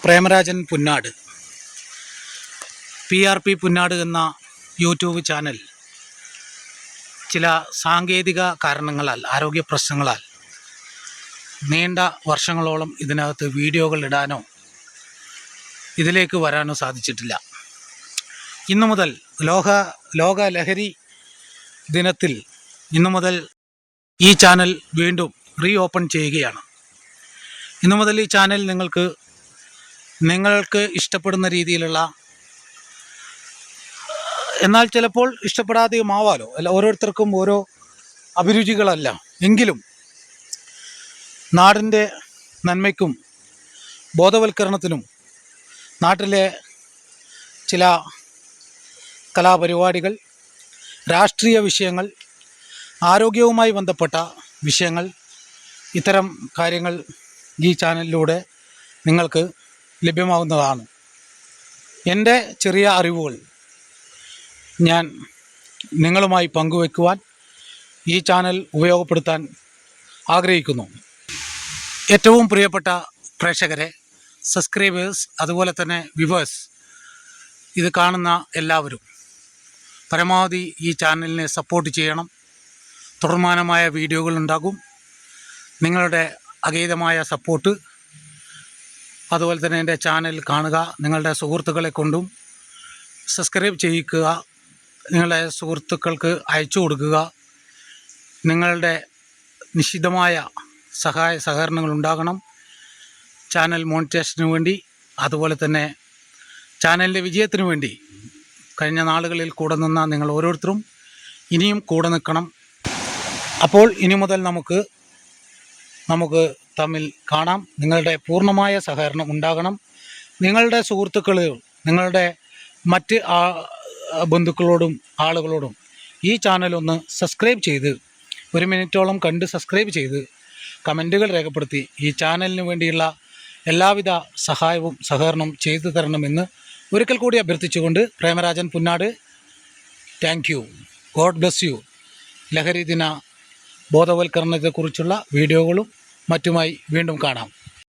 Premarajan Punnad PRP Punnad എന്ന YouTube channel ചില സാങ്കേതിക കാരണങ്ങളാൽ, ആരോഗ്യ പ്രശ്നങ്ങളാൽ നീണ്ട വർഷങ്ങളോളം ഇതിനകത്ത് വീഡിയോകൾ ഇടാനോ ഇതിലേക്ക് വരാനോ സാധിച്ചിട്ടില്ല. ഇന്നു മുതൽ ലോക ലഹരി ദിനത്തിൽ ഇന്നു മുതൽ ഈ ചാനൽ വീണ്ടും ഓപ്പൺ ചെയ്യുകയാണ്. ഇന്നു മുതൽ ഈ ചാനൽ നിങ്ങൾക്ക് ഇഷ്ടപ്പെടുന്ന രീതിയിലുള്ള, എന്നാൽ ചിലപ്പോൾ ഇഷ്ടപ്പെടാതെയുമാവാലോ, അല്ല, ഓരോരുത്തർക്കും ഓരോ അഭിരുചികളല്ല, എങ്കിലും നാടിൻ്റെ നന്മയ്ക്കും ബോധവൽക്കരണത്തിനും നാട്ടിലെ ചില കലാപരിപാടികൾ, രാഷ്ട്രീയ വിഷയങ്ങൾ, ആരോഗ്യവുമായി ബന്ധപ്പെട്ട വിഷയങ്ങൾ, ഇത്തരം കാര്യങ്ങൾ ഈ ചാനലിലൂടെ നിങ്ങൾക്ക് ലഭ്യമാകുന്നതാണ്. എൻ്റെ ചെറിയ അറിവുകൾ ഞാൻ നിങ്ങളുമായി പങ്കുവയ്ക്കുവാൻ ഈ ചാനൽ ഉപയോഗപ്പെടുത്താൻ ആഗ്രഹിക്കുന്നു. ഏറ്റവും പ്രിയപ്പെട്ട പ്രേക്ഷകരെ, സബ്സ്ക്രൈബേഴ്സ്, അതുപോലെ തന്നെ വ്യൂവേഴ്സ്, ഇത് കാണുന്ന എല്ലാവരും പരമാവധി ഈ ചാനലിനെ സപ്പോർട്ട് ചെയ്യണം. തുടർമാനമായ വീഡിയോകൾ ഉണ്ടാകും. നിങ്ങളുടെ അഗൈതമായ സപ്പോർട്ട്, അതുപോലെ തന്നെ എൻ്റെ ചാനൽ കാണുക, നിങ്ങളുടെ സുഹൃത്തുക്കളെ കൊണ്ടും സബ്സ്ക്രൈബ് ചെയ്യിക്കുക, നിങ്ങളുടെ സുഹൃത്തുക്കൾക്ക് അയച്ചു കൊടുക്കുക. നിങ്ങളുടെ നിശ്ചിതമായ സഹായ സഹകരണങ്ങൾ ഉണ്ടാകണം ചാനൽ മോണിറ്റൈസേഷന് വേണ്ടി. അതുപോലെ തന്നെ ചാനലിൻ്റെ വിജയത്തിന് വേണ്ടി കഴിഞ്ഞ നാളുകളിൽ കൂടെ നിന്ന നിങ്ങൾ ഓരോരുത്തരും ഇനിയും കൂടെ നിൽക്കണം. അപ്പോൾ ഇനി മുതൽ നമുക്ക് തമ്മിൽ കാണാം. നിങ്ങളുടെ പൂർണ്ണമായ സഹകരണം ഉണ്ടാകണം. നിങ്ങളുടെ സുഹൃത്തുക്കളോടും നിങ്ങളുടെ മറ്റ് ബന്ധുക്കളോടും ആളുകളോടും ഈ ചാനലൊന്ന് സബ്സ്ക്രൈബ് ചെയ്ത്, 1 മിനിറ്റോളം കണ്ട് സബ്സ്ക്രൈബ് ചെയ്ത് കമൻറ്റുകൾ രേഖപ്പെടുത്തി ഈ ചാനലിന് വേണ്ടിയുള്ള എല്ലാവിധ സഹായവും സഹകരണം ചെയ്തു തരണമെന്ന് ഒരിക്കൽ കൂടി അഭ്യർത്ഥിച്ചുകൊണ്ട് Premarajan Punnad, thank you, God bless you. ലഹരി ദിന ബോധവൽക്കരണത്തെക്കുറിച്ചുള്ള വീഡിയോകളും മറ്റുമായി വീണ്ടും കാണാം.